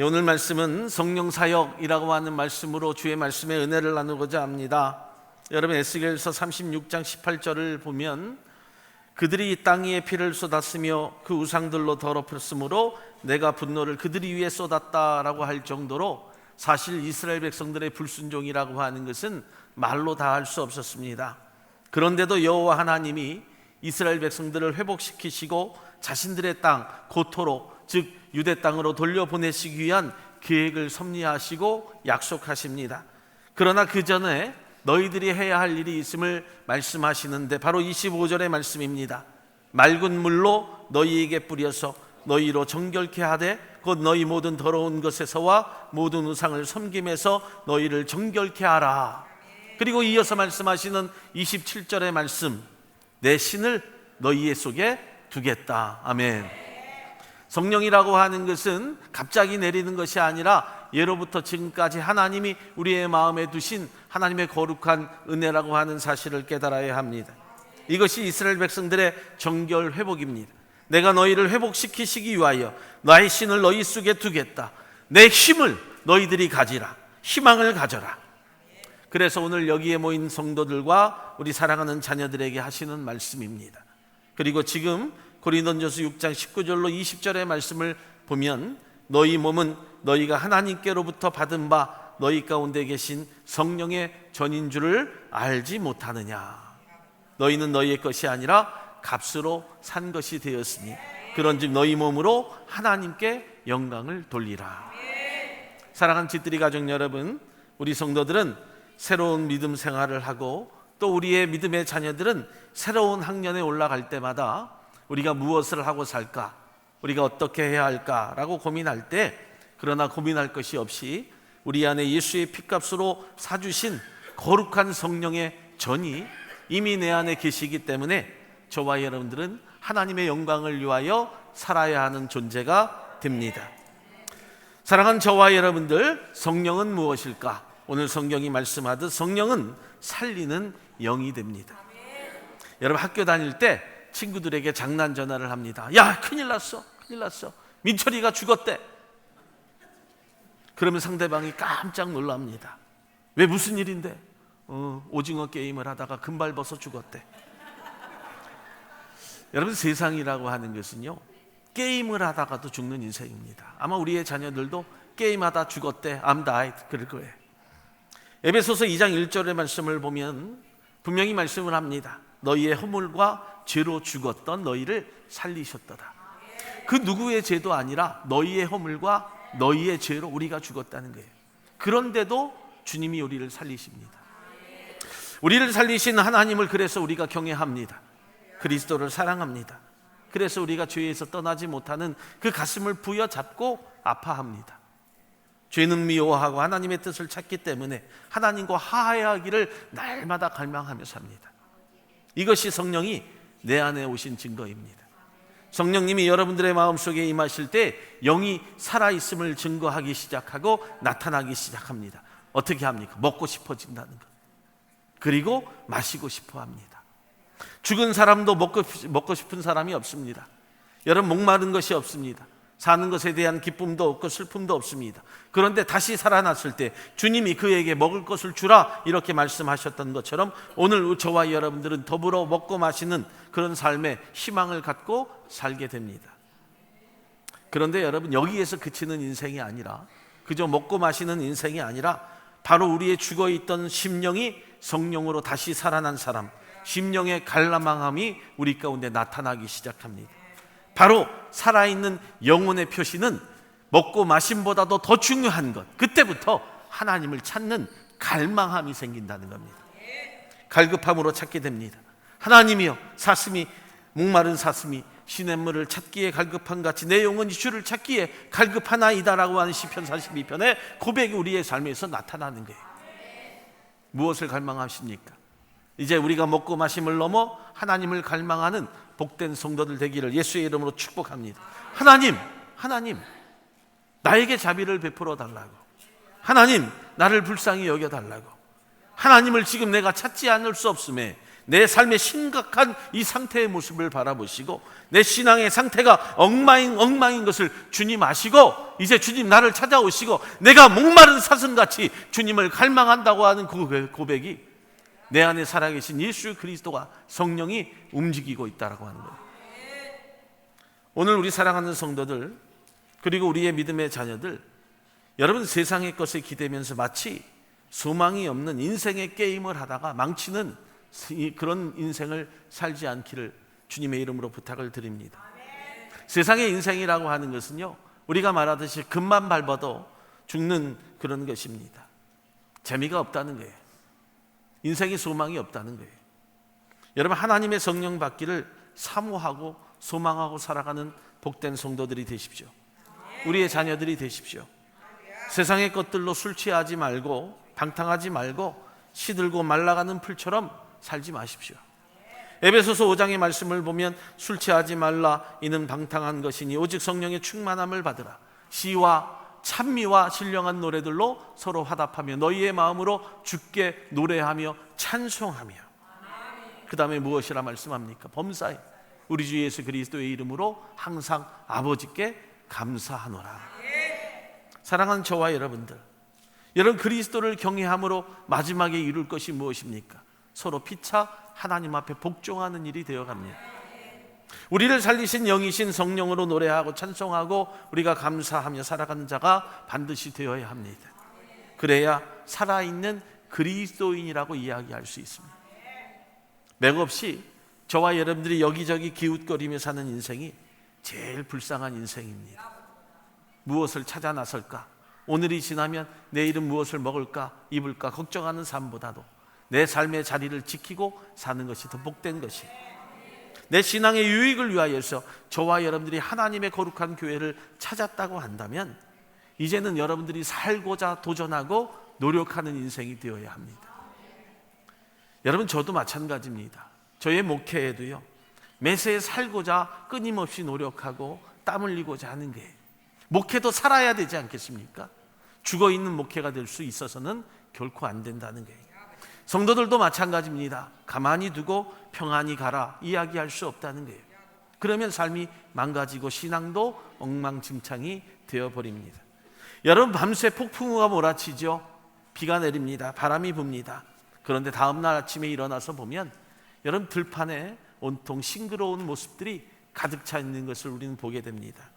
오늘 말씀은 성령 사역이라고 하는 말씀으로 주의 말씀의 은혜를 나누고자 합니다. 여러분 에스겔서 36장 18절을 보면 그들이 이 땅 위에 피를 쏟았으며 그 우상들로 더럽혔으므로 내가 분노를 그들이 위에 쏟았다라고 할 정도로 사실 이스라엘 백성들의 불순종이라고 하는 것은 말로 다 할 수 없었습니다. 그런데도 여호와 하나님이 이스라엘 백성들을 회복시키시고 자신들의 땅 고토로 즉 유대 땅으로 돌려보내시기 위한 계획을 섭리하시고 약속하십니다. 그러나 그 전에 너희들이 해야 할 일이 있음을 말씀하시는데 바로 25절의 말씀입니다. 맑은 물로 너희에게 뿌려서 너희로 정결케 하되 곧 너희 모든 더러운 것에서와 모든 우상을 섬김에서 너희를 정결케 하라. 그리고 이어서 말씀하시는 27절의 말씀, 내 신을 너희의 속에 두겠다. 아멘. 성령이라고 하는 것은 갑자기 내리는 것이 아니라 예로부터 지금까지 하나님이 우리의 마음에 두신 하나님의 거룩한 은혜라고 하는 사실을 깨달아야 합니다. 이것이 이스라엘 백성들의 정결 회복입니다. 내가 너희를 회복시키시기 위하여 나의 신을 너희 속에 두겠다. 내 힘을 너희들이 가지라. 희망을 가져라. 그래서 오늘 여기에 모인 성도들과 우리 사랑하는 자녀들에게 하시는 말씀입니다. 그리고 지금 고린도전서 6장 19절로 20절의 말씀을 보면 너희 몸은 너희가 하나님께로부터 받은 바 너희 가운데 계신 성령의 전인 줄을 알지 못하느냐. 너희는 너희의 것이 아니라 값으로 산 것이 되었으니 그런즉 너희 몸으로 하나님께 영광을 돌리라. 사랑하는 집들이 가족 여러분, 우리 성도들은 새로운 믿음 생활을 하고 또 우리의 믿음의 자녀들은 새로운 학년에 올라갈 때마다 우리가 무엇을 하고 살까? 우리가 어떻게 해야 할까라고 고민할 때, 그러나 고민할 것이 없이 우리 안에 예수의 피값으로 사주신 거룩한 성령의 전이 이미 내 안에 계시기 때문에 저와 여러분들은 하나님의 영광을 위하여 살아야 하는 존재가 됩니다. 사랑하는 저와 여러분들, 성령은 무엇일까? 오늘 성경이 말씀하듯 성령은 살리는 영이 됩니다. 여러분 학교 다닐 때 친구들에게 장난 전화를 합니다. 야, 큰일 났어, 큰일 났어. 민철이가 죽었대. 그러면 상대방이 깜짝 놀랍니다. 왜, 무슨 일인데? 오징어 게임을 하다가 금발 벗어 죽었대. 여러분 세상이라고 하는 것은요, 게임을 하다가도 죽는 인생입니다. 아마 우리의 자녀들도 게임하다 죽었대. I'm died. 그럴 거예요. 에베소서 2장 1절의 말씀을 보면 분명히 말씀을 합니다. 너희의 허물과 죄로 죽었던 너희를 살리셨도다. 그 누구의 죄도 아니라 너희의 허물과 너희의 죄로 우리가 죽었다는 거예요. 그런데도 주님이 우리를 살리십니다. 우리를 살리신 하나님을 그래서 우리가 경외합니다. 그리스도를 사랑합니다. 그래서 우리가 죄에서 떠나지 못하는 그 가슴을 부여잡고 아파합니다. 죄는 미워하고 하나님의 뜻을 찾기 때문에 하나님과 화해하기를 날마다 갈망하며 삽니다. 이것이 성령이 내 안에 오신 증거입니다. 성령님이 여러분들의 마음속에 임하실 때 영이 살아있음을 증거하기 시작하고 나타나기 시작합니다. 어떻게 합니까? 먹고 싶어진다는 것. 그리고 마시고 싶어 합니다. 죽은 사람도 먹고 싶은 사람이 없습니다. 여러분 목마른 것이 없습니다. 사는 것에 대한 기쁨도 없고 슬픔도 없습니다. 그런데 다시 살아났을 때 주님이 그에게 먹을 것을 주라 이렇게 말씀하셨던 것처럼 오늘 저와 여러분들은 더불어 먹고 마시는 그런 삶의 희망을 갖고 살게 됩니다. 그런데 여러분 여기에서 그치는 인생이 아니라, 그저 먹고 마시는 인생이 아니라 바로 우리의 죽어있던 심령이 성령으로 다시 살아난 사람, 심령의 갈망함이 우리 가운데 나타나기 시작합니다. 바로 살아있는 영혼의 표시는 먹고 마심보다도 더 중요한 것, 그때부터 하나님을 찾는 갈망함이 생긴다는 겁니다. 갈급함으로 찾게 됩니다. 하나님이여, 사슴이 목마른 사슴이 시냇물을 찾기에 갈급한 같이 내 영혼이 주를 찾기에 갈급하나이다라고 하는 시편 42편의 고백이 우리의 삶에서 나타나는 거예요. 무엇을 갈망하십니까? 이제 우리가 먹고 마심을 넘어 하나님을 갈망하는 복된 성도들 되기를 예수의 이름으로 축복합니다. 하나님 나에게 자비를 베풀어 달라고, 하나님 나를 불쌍히 여겨 달라고, 하나님을 지금 내가 찾지 않을 수 없음에 내 삶의 심각한 이 상태의 모습을 바라보시고 내 신앙의 상태가 엉망인 것을 주님 아시고 이제 주님 나를 찾아오시고 내가 목마른 사슴같이 주님을 갈망한다고 하는 그 고백이 내 안에 살아계신 예수 그리스도가 성령이 움직이고 있다고 하는 거예요. 오늘 우리 사랑하는 성도들 그리고 우리의 믿음의 자녀들, 여러분 세상의 것에 기대면서 마치 소망이 없는 인생의 게임을 하다가 망치는 그런 인생을 살지 않기를 주님의 이름으로 부탁을 드립니다. 세상의 인생이라고 하는 것은요, 우리가 말하듯이 금만 밟아도 죽는 그런 것입니다. 재미가 없다는 거예요. 인생에 소망이 없다는 거예요. 여러분, 하나님의 성령 받기를 사모하고 소망하고 살아가는 복된 성도들이 되십시오. 우리의 자녀들이 되십시오. 세상의 것들로 술 취하지 말고 방탕하지 말고 시들고 말라가는 풀처럼 살지 마십시오. 에베소서 5장의 말씀을 보면 술 취하지 말라, 이는 방탕한 것이니 오직 성령의 충만함을 받으라. 시와 찬미와 신령한 노래들로 서로 화답하며 너희의 마음으로 주께 노래하며 찬송하며. 그 다음에 무엇이라 말씀합니까? 범사에 우리 주 예수 그리스도의 이름으로 항상 아버지께 감사하노라. 사랑하는 저와 여러분들, 여러분 그리스도를 경외함으로 마지막에 이룰 것이 무엇입니까? 서로 피차 하나님 앞에 복종하는 일이 되어갑니다. 우리를 살리신 영이신 성령으로 노래하고 찬송하고 우리가 감사하며 살아가는 자가 반드시 되어야 합니다. 그래야 살아있는 그리스도인이라고 이야기할 수 있습니다. 맥없이 저와 여러분들이 여기저기 기웃거리며 사는 인생이 제일 불쌍한 인생입니다. 무엇을 찾아 나설까? 오늘이 지나면 내일은 무엇을 먹을까 입을까 걱정하는 삶보다도 내 삶의 자리를 지키고 사는 것이 더 복된 것이에요. 내 신앙의 유익을 위하여서 저와 여러분들이 하나님의 거룩한 교회를 찾았다고 한다면 이제는 여러분들이 살고자 도전하고 노력하는 인생이 되어야 합니다. 여러분, 저도 마찬가지입니다. 저의 목회에도요, 매세 살고자 끊임없이 노력하고 땀 흘리고자 하는 게, 목회도 살아야 되지 않겠습니까? 죽어있는 목회가 될 수 있어서는 결코 안 된다는 거예요. 성도들도 마찬가지입니다. 가만히 두고 평안히 가라 이야기할 수 없다는 거예요. 그러면 삶이 망가지고 신앙도 엉망진창이 되어버립니다. 여러분, 밤새 폭풍우가 몰아치죠. 비가 내립니다. 바람이 붑니다. 그런데 다음날 아침에 일어나서 보면 여러분 들판에 온통 싱그러운 모습들이 가득 차 있는 것을 우리는 보게 됩니다.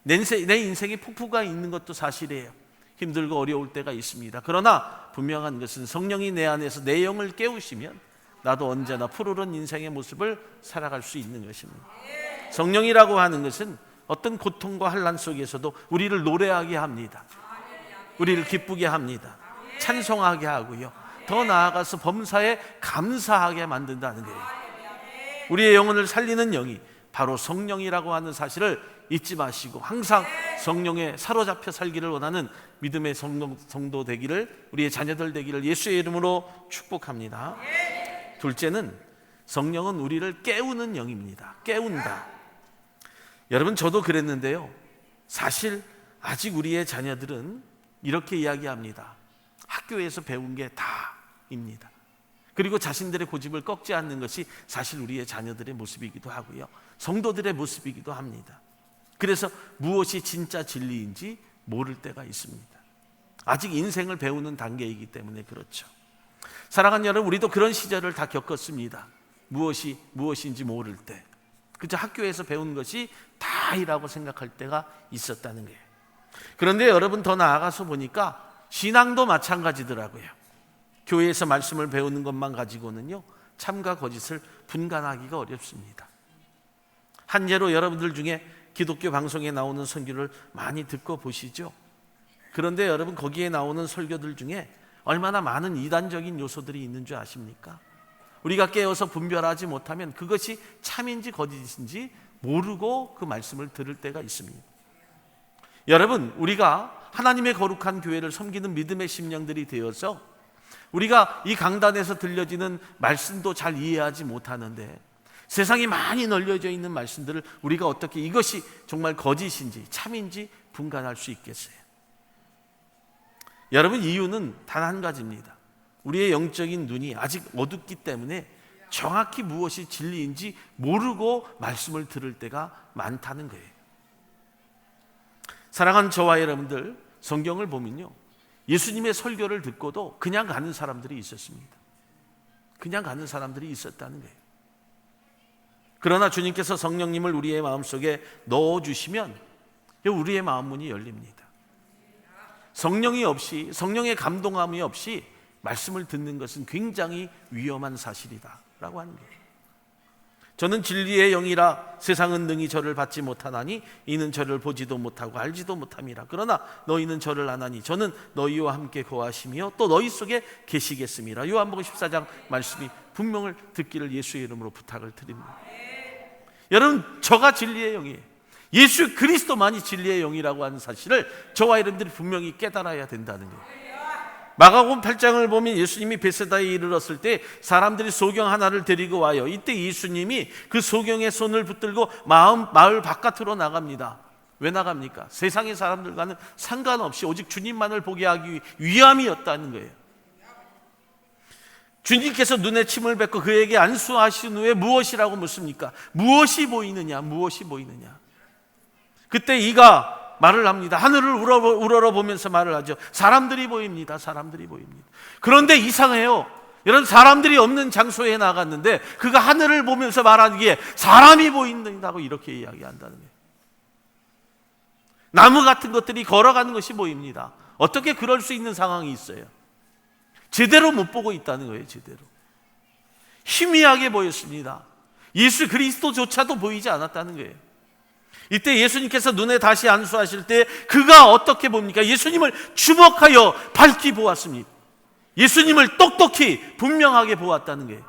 내 인생에 폭풍우가 있는 것도 사실이에요. 힘들고 어려울 때가 있습니다. 그러나 분명한 것은 성령이 내 안에서 내 영을 깨우시면 나도 언제나 푸르른 인생의 모습을 살아갈 수 있는 것입니다. 성령이라고 하는 것은 어떤 고통과 환난 속에서도 우리를 노래하게 합니다. 우리를 기쁘게 합니다. 찬송하게 하고요, 더 나아가서 범사에 감사하게 만든다는 거예요. 우리의 영혼을 살리는 영이 바로 성령이라고 하는 사실을 잊지 마시고 항상 성령에 사로잡혀 살기를 원하는 믿음의 성도 되기를, 우리의 자녀들 되기를 예수의 이름으로 축복합니다. 둘째는 성령은 우리를 깨우는 영입니다. 깨운다. 여러분, 저도 그랬는데요, 사실 아직 우리의 자녀들은 이렇게 이야기합니다. 학교에서 배운 게 다입니다. 그리고 자신들의 고집을 꺾지 않는 것이 사실 우리의 자녀들의 모습이기도 하고요, 성도들의 모습이기도 합니다. 그래서 무엇이 진짜 진리인지 모를 때가 있습니다. 아직 인생을 배우는 단계이기 때문에 그렇죠. 사랑하는 여러분, 우리도 그런 시절을 다 겪었습니다. 무엇이 무엇인지 모를 때, 그저 학교에서 배운 것이 다이라고 생각할 때가 있었다는 거예요. 그런데 여러분, 더 나아가서 보니까 신앙도 마찬가지더라고요. 교회에서 말씀을 배우는 것만 가지고는요, 참과 거짓을 분간하기가 어렵습니다. 한 예로 여러분들 중에 기독교 방송에 나오는 설교를 많이 듣고 보시죠. 그런데 여러분, 거기에 나오는 설교들 중에 얼마나 많은 이단적인 요소들이 있는 줄 아십니까? 우리가 깨어서 분별하지 못하면 그것이 참인지 거짓인지 모르고 그 말씀을 들을 때가 있습니다. 여러분, 우리가 하나님의 거룩한 교회를 섬기는 믿음의 심령들이 되어서 우리가 이 강단에서 들려지는 말씀도 잘 이해하지 못하는데 세상에 많이 널려져 있는 말씀들을 우리가 어떻게 이것이 정말 거짓인지 참인지 분간할 수 있겠어요? 여러분, 이유는 단 한 가지입니다. 우리의 영적인 눈이 아직 어둡기 때문에 정확히 무엇이 진리인지 모르고 말씀을 들을 때가 많다는 거예요. 사랑하는 저와 여러분들, 성경을 보면요, 예수님의 설교를 듣고도 그냥 가는 사람들이 있었습니다. 그냥 가는 사람들이 있었다는 거예요. 그러나 주님께서 성령님을 우리의 마음속에 넣어주시면 우리의 마음 문이 열립니다. 성령이 없이, 성령의 감동함이 없이 말씀을 듣는 것은 굉장히 위험한 사실이다라고 하는 거예요. 저는 진리의 영이라 세상은 능히 저를 받지 못하나니 이는 저를 보지도 못하고 알지도 못함이라. 그러나 너희는 저를 아나니 저는 너희와 함께 거하시며 또 너희 속에 계시겠음이라. 요한복음 14장 말씀이 분명을 듣기를 예수의 이름으로 부탁을 드립니다. 여러분, 저가 진리의 영이에요. 예수 그리스도만이 진리의 영이라고 하는 사실을 저와 여러분들이 분명히 깨달아야 된다는 거예요. 마가복음 8장을 보면 예수님이 베세다에 이르렀을 때 사람들이 소경 하나를 데리고 와요. 이때 예수님이 그 소경의 손을 붙들고 마을 바깥으로 나갑니다. 왜 나갑니까? 세상의 사람들과는 상관없이 오직 주님만을 보게 하기 위함이었다는 거예요. 주님께서 눈에 침을 뱉고 그에게 안수하신 후에 무엇이라고 묻습니까? 무엇이 보이느냐? 무엇이 보이느냐? 그때 이가 말을 합니다. 하늘을 우러러보면서 말을 하죠. 사람들이 보입니다. 사람들이 보입니다. 그런데 이상해요. 이런 사람들이 없는 장소에 나갔는데 그가 하늘을 보면서 말하기에 사람이 보인다고 이렇게 이야기한다는 거예요. 나무 같은 것들이 걸어가는 것이 보입니다. 어떻게 그럴 수 있는 상황이 있어요? 제대로 못 보고 있다는 거예요. 제대로. 희미하게 보였습니다. 예수 그리스도조차도 보이지 않았다는 거예요. 이때 예수님께서 눈에 다시 안수하실 때 그가 어떻게 봅니까? 예수님을 주목하여 밝히 보았습니다. 예수님을 똑똑히 분명하게 보았다는 거예요.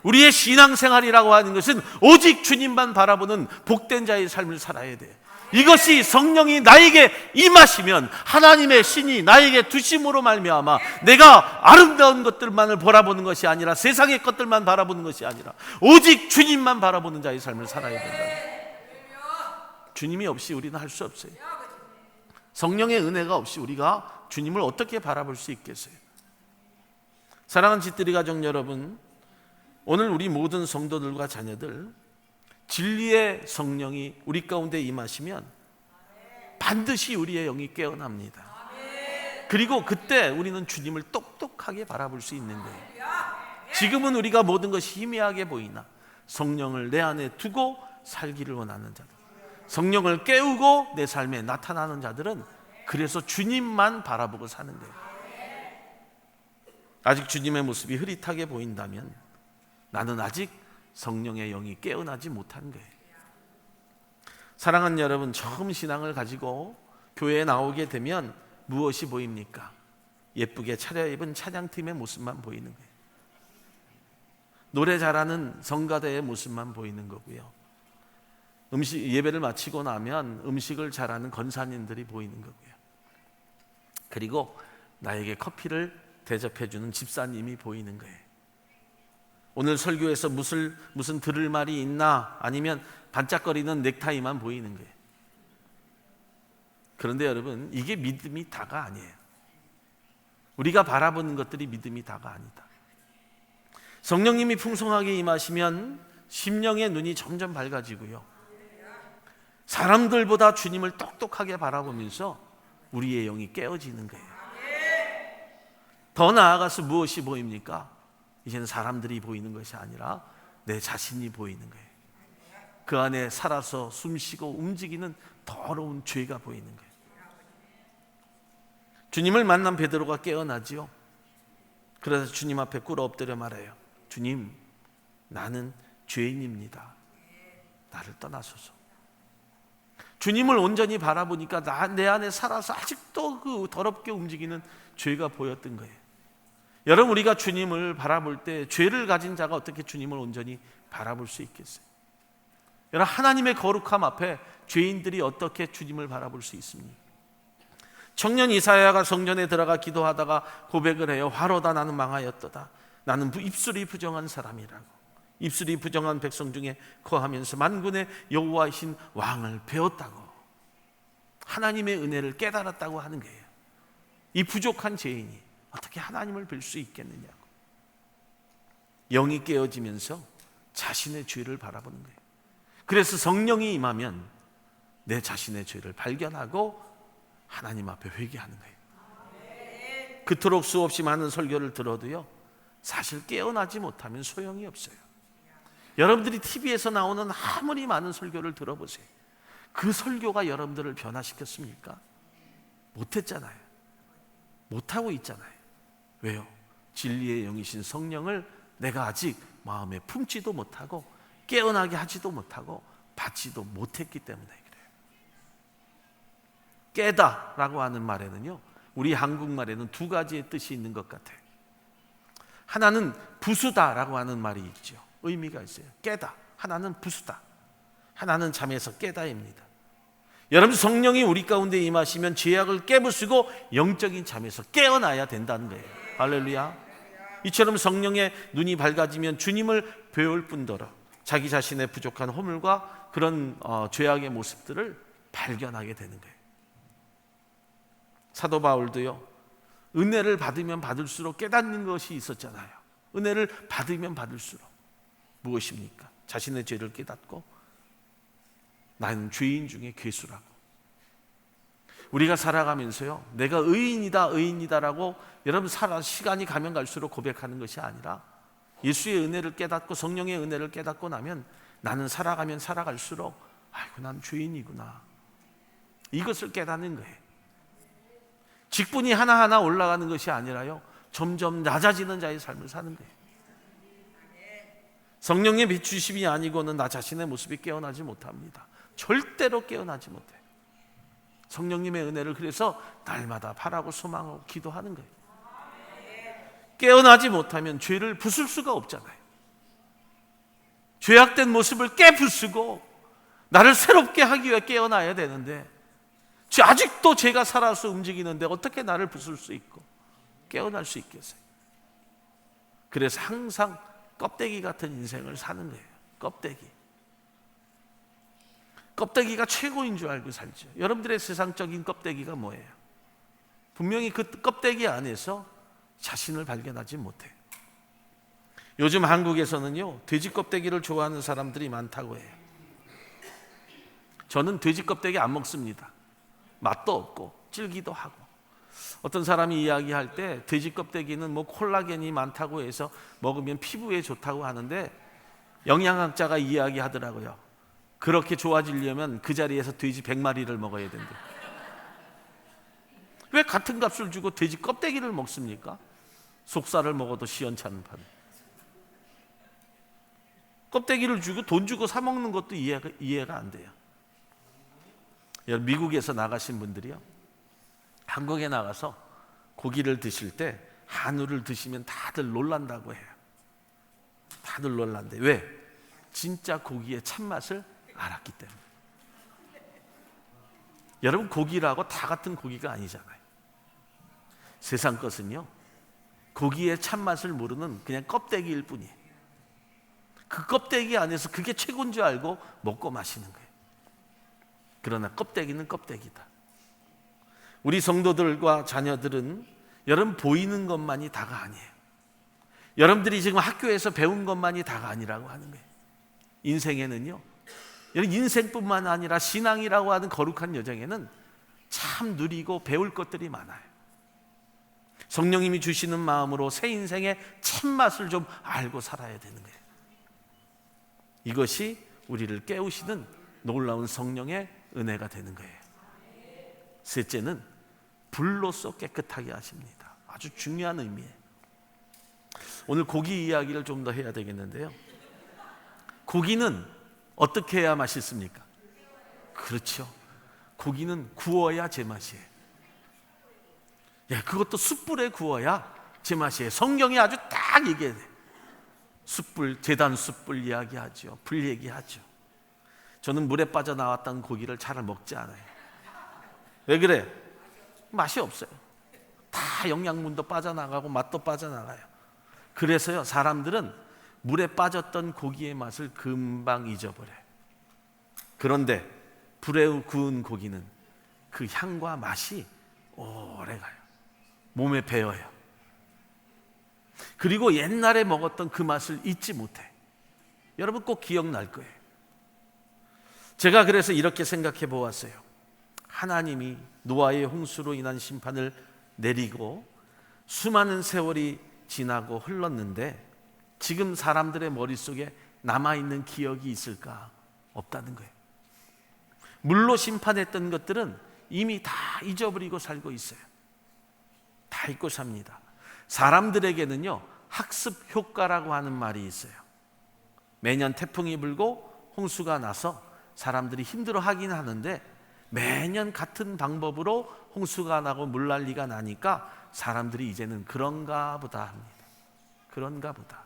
우리의 신앙생활이라고 하는 것은 오직 주님만 바라보는 복된 자의 삶을 살아야 돼요. 이것이 성령이 나에게 임하시면 하나님의 신이 나에게 두심으로 말미암아 내가 아름다운 것들만을 바라보는 것이 아니라 세상의 것들만 바라보는 것이 아니라 오직 주님만 바라보는 자의 삶을 살아야 된다. 주님이 없이 우리는 할 수 없어요. 성령의 은혜가 없이 우리가 주님을 어떻게 바라볼 수 있겠어요? 사랑하는 집들이 가족 여러분, 오늘 우리 모든 성도들과 자녀들 진리의 성령이 우리 가운데 임하시면 반드시 우리의 영이 깨어납니다. 그리고 그때 우리는 주님을 똑똑하게 바라볼 수 있는 거예요. 지금은 우리가 모든 것이 희미하게 보이나 성령을 내 안에 두고 살기를 원하는 자들, 성령을 깨우고 내 삶에 나타나는 자들은 그래서 주님만 바라보고 사는 거예요. 아직 주님의 모습이 흐릿하게 보인다면 나는 아직 성령의 영이 깨어나지 못한 거예요. 사랑하는 여러분, 처음 신앙을 가지고 교회에 나오게 되면 무엇이 보입니까? 예쁘게 차려입은 찬양팀의 모습만 보이는 거예요. 노래 잘하는 성가대의 모습만 보이는 거고요. 예배를 마치고 나면 음식을 잘하는 권사님들이 보이는 거고요. 그리고 나에게 커피를 대접해주는 집사님이 보이는 거예요. 오늘 설교에서 무슨 들을 말이 있나, 아니면 반짝거리는 넥타이만 보이는 거예요. 그런데 여러분, 이게 믿음이 다가 아니에요. 우리가 바라보는 것들이 믿음이 다가 아니다. 성령님이 풍성하게 임하시면 심령의 눈이 점점 밝아지고요, 사람들보다 주님을 똑똑하게 바라보면서 우리의 영이 깨어지는 거예요. 더 나아가서 무엇이 보입니까? 이제는 사람들이 보이는 것이 아니라 내 자신이 보이는 거예요. 그 안에 살아서 숨쉬고 움직이는 더러운 죄가 보이는 거예요. 주님을 만난 베드로가 깨어나지요. 그래서 주님 앞에 꿇어 엎드려 말해요. 주님, 나는 죄인입니다. 나를 떠나소서. 주님을 온전히 바라보니까 내 안에 살아서 아직도 그 더럽게 움직이는 죄가 보였던 거예요. 여러분, 우리가 주님을 바라볼 때 죄를 가진 자가 어떻게 주님을 온전히 바라볼 수 있겠어요? 여러분, 하나님의 거룩함 앞에 죄인들이 어떻게 주님을 바라볼 수 있습니까? 청년 이사야가 성전에 들어가 기도하다가 고백을 해요. 화로다 나는 망하였도다. 나는 입술이 부정한 사람이라고. 입술이 부정한 백성 중에 거하면서 만군의 여호와이신 왕을 배웠다고, 하나님의 은혜를 깨달았다고 하는 거예요. 이 부족한 죄인이 어떻게 하나님을 뵐 수 있겠느냐고. 영이 깨어지면서 자신의 죄를 바라보는 거예요. 그래서 성령이 임하면 내 자신의 죄를 발견하고 하나님 앞에 회개하는 거예요. 그토록 수없이 많은 설교를 들어도요, 사실 깨어나지 못하면 소용이 없어요. 여러분들이 TV에서 나오는 아무리 많은 설교를 들어보세요. 그 설교가 여러분들을 변화시켰습니까? 못했잖아요. 못하고 있잖아요. 왜요? 진리의 영이신 성령을 내가 아직 마음에 품지도 못하고 깨어나게 하지도 못하고 받지도 못했기 때문에 그래요. 깨다라고 하는 말에는요, 우리 한국말에는 두 가지의 뜻이 있는 것 같아요. 하나는 부수다라고 하는 말이 있죠. 의미가 있어요. 깨다. 하나는 부수다. 하나는 잠에서 깨다입니다. 여러분, 성령이 우리 가운데 임하시면 죄악을 깨부수고 영적인 잠에서 깨어나야 된다는 거예요. 할렐루야. 이처럼 성령의 눈이 밝아지면 주님을 배울 뿐더러 자기 자신의 부족한 허물과 그런 죄악의 모습들을 발견하게 되는 거예요. 사도 바울도요, 은혜를 받으면 받을수록 깨닫는 것이 있었잖아요. 은혜를 받으면 받을수록 무엇입니까? 자신의 죄를 깨닫고 나는 죄인 중에 괴수라고. 우리가 살아가면서요, 내가 의인이다라고 여러분 시간이 가면 갈수록 고백하는 것이 아니라 예수의 은혜를 깨닫고 성령의 은혜를 깨닫고 나면 나는 살아가면 살아갈수록 아이고 난 죄인이구나, 이것을 깨닫는 거예요. 직분이 하나하나 올라가는 것이 아니라요, 점점 낮아지는 자의 삶을 사는 거예요. 성령의 비추심이 아니고는 나 자신의 모습이 깨어나지 못합니다. 절대로 깨어나지 못해요. 성령님의 은혜를 그래서 날마다 바라고 소망하고 기도하는 거예요. 깨어나지 못하면 죄를 부술 수가 없잖아요. 죄악된 모습을 깨부수고 나를 새롭게 하기 위해 깨어나야 되는데 아직도 죄가 살아서 움직이는데 어떻게 나를 부술 수 있고 깨어날 수 있겠어요? 그래서 항상 껍데기 같은 인생을 사는 거예요. 껍데기가 최고인 줄 알고 살죠. 여러분들의 세상적인 껍데기가 뭐예요? 분명히 그 껍데기 안에서 자신을 발견하지 못해요. 요즘 한국에서는요, 돼지 껍데기를 좋아하는 사람들이 많다고 해요. 저는 돼지 껍데기 안 먹습니다. 맛도 없고 질기도 하고. 어떤 사람이 이야기할 때 돼지 껍데기는 뭐 콜라겐이 많다고 해서 먹으면 피부에 좋다고 하는데 영양학자가 이야기하더라고요. 그렇게 좋아지려면 그 자리에서 돼지 100마리를 먹어야 된대. 왜 같은 값을 주고 돼지 껍데기를 먹습니까? 속살을 먹어도 시원찮은 판. 껍데기를 주고 돈 주고 사 먹는 것도 이해가 안 돼요. 미국에서 나가신 분들이요, 한국에 나가서 고기를 드실 때 한우를 드시면 다들 놀란다고 해요. 다들 놀란대. 왜? 진짜 고기의 참맛을 알았기 때문에. 여러분, 고기라고 다 같은 고기가 아니잖아요. 세상 것은요, 고기의 참맛을 모르는 그냥 껍데기일 뿐이에요. 그 껍데기 안에서 그게 최고인 줄 알고 먹고 마시는 거예요. 그러나 껍데기는 껍데기다. 우리 성도들과 자녀들은 여러분 보이는 것만이 다가 아니에요. 여러분들이 지금 학교에서 배운 것만이 다가 아니라고 하는 거예요. 인생에는요, 인생뿐만 아니라 신앙이라고 하는 거룩한 여정에는 참 누리고 배울 것들이 많아요. 성령님이 주시는 마음으로 새 인생의 참맛을 좀 알고 살아야 되는 거예요. 이것이 우리를 깨우시는 놀라운 성령의 은혜가 되는 거예요. 셋째는 불로써 깨끗하게 하십니다. 아주 중요한 의미예요. 오늘 고기 이야기를 좀 더 해야 되겠는데요, 고기는 어떻게 해야 맛있습니까? 그렇죠. 고기는 구워야 제맛이에요. 그것도 숯불에 구워야 제맛이에요. 성경이 아주 딱 얘기해요. 숯불, 제단 숯불 이야기하죠. 불 얘기하죠. 저는 물에 빠져나왔던 고기를 잘 먹지 않아요. 왜 그래? 맛이 없어요. 다 영양분도 빠져나가고 맛도 빠져나가요. 그래서요, 사람들은 물에 빠졌던 고기의 맛을 금방 잊어버려요. 그런데 불에 구운 고기는 그 향과 맛이 오래 가요. 몸에 배어요. 그리고 옛날에 먹었던 그 맛을 잊지 못해. 여러분 꼭 기억날 거예요. 제가 그래서 이렇게 생각해 보았어요. 하나님이 노아의 홍수로 인한 심판을 내리고 수많은 세월이 지나고 흘렀는데 지금 사람들의 머릿속에 남아있는 기억이 있을까? 없다는 거예요. 물로 심판했던 것들은 이미 다 잊어버리고 살고 있어요. 다 잊고 삽니다. 사람들에게는요, 학습 효과라고 하는 말이 있어요. 매년 태풍이 불고 홍수가 나서 사람들이 힘들어하긴 하는데 매년 같은 방법으로 홍수가 나고 물난리가 나니까 사람들이 이제는 그런가 보다 합니다. 그런가 보다.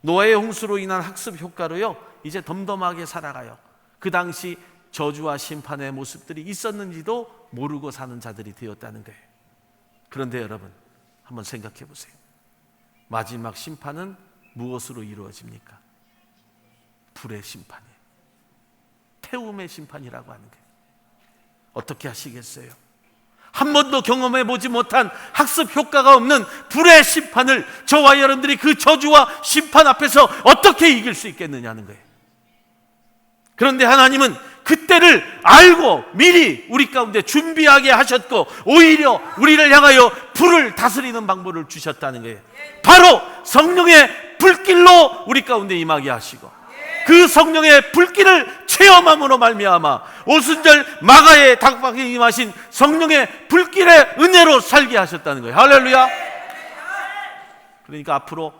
노아의 홍수로 인한 학습 효과로요, 이제 덤덤하게 살아가요. 그 당시 저주와 심판의 모습들이 있었는지도 모르고 사는 자들이 되었다는 거예요. 그런데 여러분, 한번 생각해 보세요. 마지막 심판은 무엇으로 이루어집니까? 불의 심판이에요. 태움의 심판이라고 하는 거예요. 어떻게 하시겠어요? 한 번도 경험해 보지 못한 학습 효과가 없는 불의 심판을 저와 여러분들이 그 저주와 심판 앞에서 어떻게 이길 수 있겠느냐는 거예요. 그런데 하나님은 그때를 알고 미리 우리 가운데 준비하게 하셨고 오히려 우리를 향하여 불을 다스리는 방법을 주셨다는 거예요. 바로 성령의 불길로 우리 가운데 임하게 하시고 그 성령의 불길을 체험함으로 말미암아 오순절 마가의 닭방에 임하신 성령의 불길의 은혜로 살게 하셨다는 거예요. 할렐루야. 그러니까 앞으로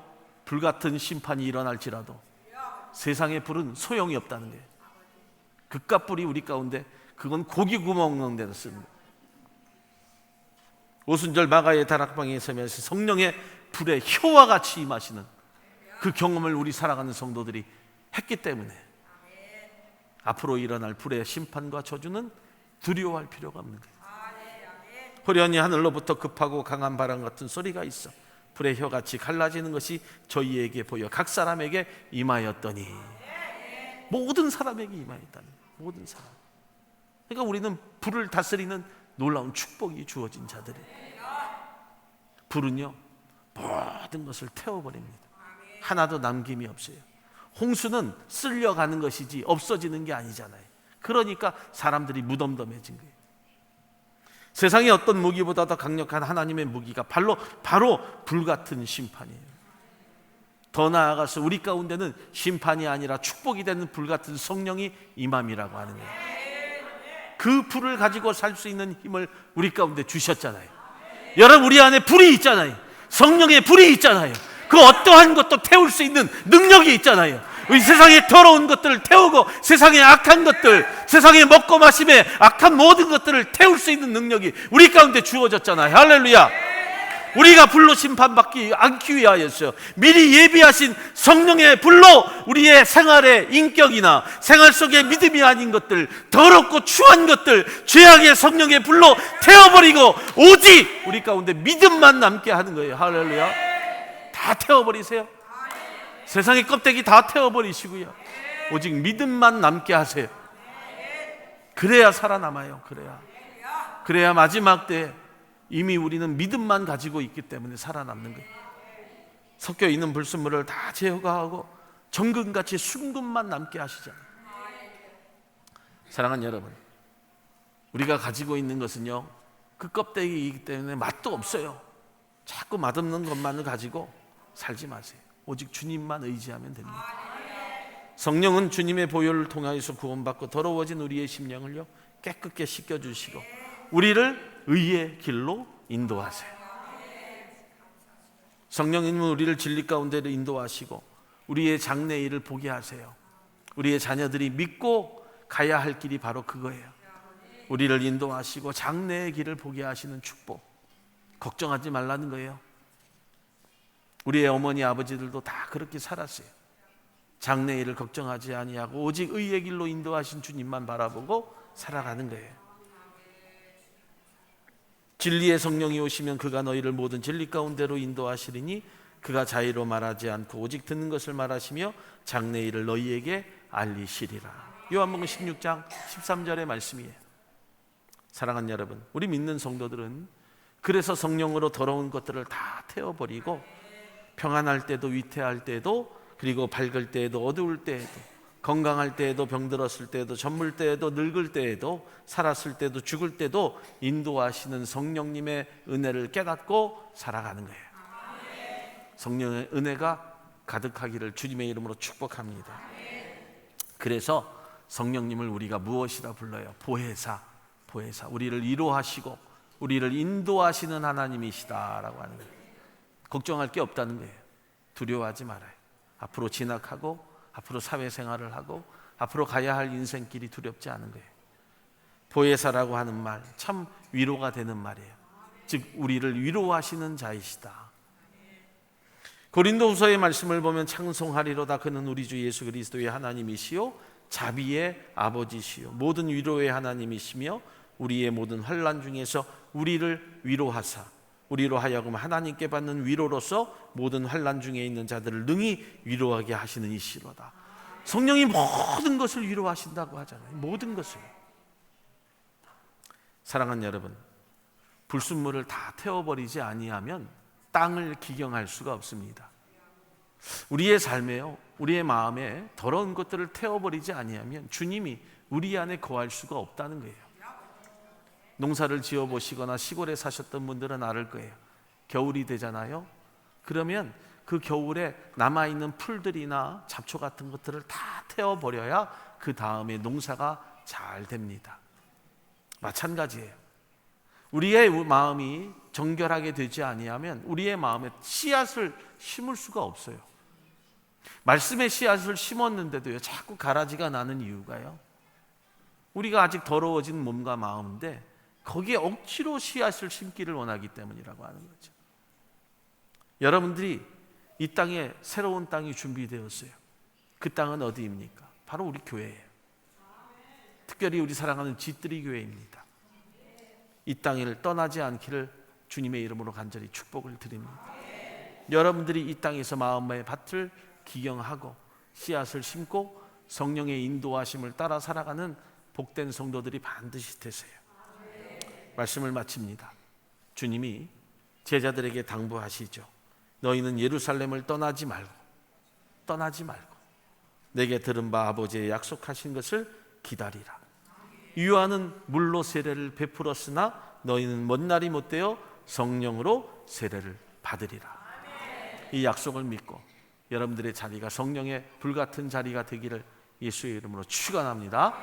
불같은 심판이 일어날지라도 세상의 불은 소용이 없다는 거예요. 그깟 불이 우리 가운데 그건 고기 구멍 넣는 데다 쓰는 거예요. 오순절 마가의 다락방에 서면서 성령의 불의 효와 같이 임하시는 그 경험을 우리 살아가는 성도들이 했기 때문에 앞으로 일어날 불의 심판과 저주는 두려워할 필요가 없는 거예요. 호련히 하늘로부터 급하고 강한 바람 같은 소리가 있어 불의 혀같이 갈라지는 것이 저희에게 보여 각 사람에게 임하였더니 모든 사람에게 임하였다는 거예요. 모든 사람. 그러니까 우리는 불을 다스리는 놀라운 축복이 주어진 자들이에요. 불은요 모든 것을 태워버립니다. 하나도 남김이 없어요. 홍수는 쓸려가는 것이지 없어지는 게 아니잖아요. 그러니까 사람들이 무덤덤해진 거예요. 세상의 어떤 무기보다 더 강력한 하나님의 무기가 바로 불같은 심판이에요. 더 나아가서 우리 가운데는 심판이 아니라 축복이 되는 불같은 성령이 임함이라고 하는 거예요. 그 불을 가지고 살 수 있는 힘을 우리 가운데 주셨잖아요. 여러분 우리 안에 불이 있잖아요. 성령의 불이 있잖아요. 그 어떠한 것도 태울 수 있는 능력이 있잖아요. 이 세상에 더러운 것들을 태우고 세상의 악한 것들, 세상의 먹고 마심에 악한 모든 것들을 태울 수 있는 능력이 우리 가운데 주어졌잖아요. 할렐루야. 우리가 불로 심판받기 않기 위하였어요. 미리 예비하신 성령의 불로 우리의 생활의 인격이나 생활 속의 믿음이 아닌 것들, 더럽고 추한 것들, 죄악의 성령의 불로 태워버리고 오직 우리 가운데 믿음만 남게 하는 거예요. 할렐루야. 다 태워버리세요. 세상의 껍데기 다 태워버리시고요. 오직 믿음만 남게 하세요. 그래야 살아남아요. 그래야 마지막 때 이미 우리는 믿음만 가지고 있기 때문에 살아남는 거예요. 섞여 있는 불순물을 다 제거하고 정금같이 순금만 남게 하시잖아요. 사랑하는 여러분, 우리가 가지고 있는 것은요 그 껍데기이기 때문에 맛도 없어요. 자꾸 맛없는 것만을 가지고 살지 마세요. 오직 주님만 의지하면 됩니다. 성령은 주님의 보혈을 통하여서 구원받고 더러워진 우리의 심령을요 깨끗게 씻겨주시고 우리를 의의 길로 인도하세요. 성령님은 우리를 진리 가운데로 인도하시고 우리의 장래일을 보게 하세요. 우리의 자녀들이 믿고 가야 할 길이 바로 그거예요. 우리를 인도하시고 장래의 길을 보게 하시는 축복. 걱정하지 말라는 거예요. 우리의 어머니 아버지들도 다 그렇게 살았어요. 장래일을 걱정하지 아니하고 오직 의의 길로 인도하신 주님만 바라보고 살아가는 거예요. 진리의 성령이 오시면 그가 너희를 모든 진리 가운데로 인도하시리니 그가 자의로 말하지 않고 오직 듣는 것을 말하시며 장래일을 너희에게 알리시리라. 요한복음 16장 13절의 말씀이에요. 사랑하는 여러분, 우리 믿는 성도들은 그래서 성령으로 더러운 것들을 다 태워버리고 평안할 때도 위태할 때도, 그리고 밝을 때에도 어두울 때에도, 건강할 때에도 병들었을 때에도, 젊을 때에도 늙을 때에도, 살았을 때도 죽을 때도 인도하시는 성령님의 은혜를 깨닫고 살아가는 거예요. 성령의 은혜가 가득하기를 주님의 이름으로 축복합니다. 그래서 성령님을 우리가 무엇이라 불러요? 보혜사. 우리를 위로하시고 우리를 인도하시는 하나님이시다라고 하는 거예요. 걱정할 게 없다는 거예요. 두려워하지 말아요. 앞으로 진학하고 앞으로 사회생활을 하고 앞으로 가야 할 인생길이 두렵지 않은 거예요. 보혜사라고 하는 말 참 위로가 되는 말이에요. 즉 우리를 위로하시는 자이시다. 고린도후서의 말씀을 보면 창송하리로다 그는 우리 주 예수 그리스도의 하나님이시요 자비의 아버지시요 모든 위로의 하나님이시며 우리의 모든 환난 중에서 우리를 위로하사 우리로 하여금 하나님께 받는 위로로서 모든 환난 중에 있는 자들을 능히 위로하게 하시는 이시로다. 성령이 모든 것을 위로하신다고 하잖아요. 모든 것을. 사랑하는 여러분, 불순물을 다 태워버리지 아니하면 땅을 기경할 수가 없습니다. 우리의 삶에요, 우리의 마음에 더러운 것들을 태워버리지 아니하면 주님이 우리 안에 거할 수가 없다는 거예요. 농사를 지어보시거나 시골에 사셨던 분들은 알을 거예요. 겨울이 되잖아요. 그러면 그 겨울에 남아있는 풀들이나 잡초 같은 것들을 다 태워버려야 그 다음에 농사가 잘 됩니다. 마찬가지예요. 우리의 마음이 정결하게 되지 아니하면 우리의 마음에 씨앗을 심을 수가 없어요. 말씀의 씨앗을 심었는데도요 자꾸 가라지가 나는 이유가요, 우리가 아직 더러워진 몸과 마음인데 거기에 억지로 씨앗을 심기를 원하기 때문이라고 하는 거죠. 여러분들이 이 땅에 새로운 땅이 준비되었어요. 그 땅은 어디입니까? 바로 우리 교회예요. 특별히 우리 사랑하는 지뜨리 교회입니다. 이 땅을 떠나지 않기를 주님의 이름으로 간절히 축복을 드립니다. 여러분들이 이 땅에서 마음의 밭을 기경하고 씨앗을 심고 성령의 인도하심을 따라 살아가는 복된 성도들이 반드시 되세요. 말씀을 마칩니다. 주님이 제자들에게 당부하시죠. 너희는 예루살렘을 떠나지 말고 내게 들은 바 아버지의 약속하신 것을 기다리라. 유아는 물로 세례를 베풀었으나 너희는 먼 날이 못되어 성령으로 세례를 받으리라. 이 약속을 믿고 여러분들의 자리가 성령의 불같은 자리가 되기를 예수의 이름으로 축원합니다.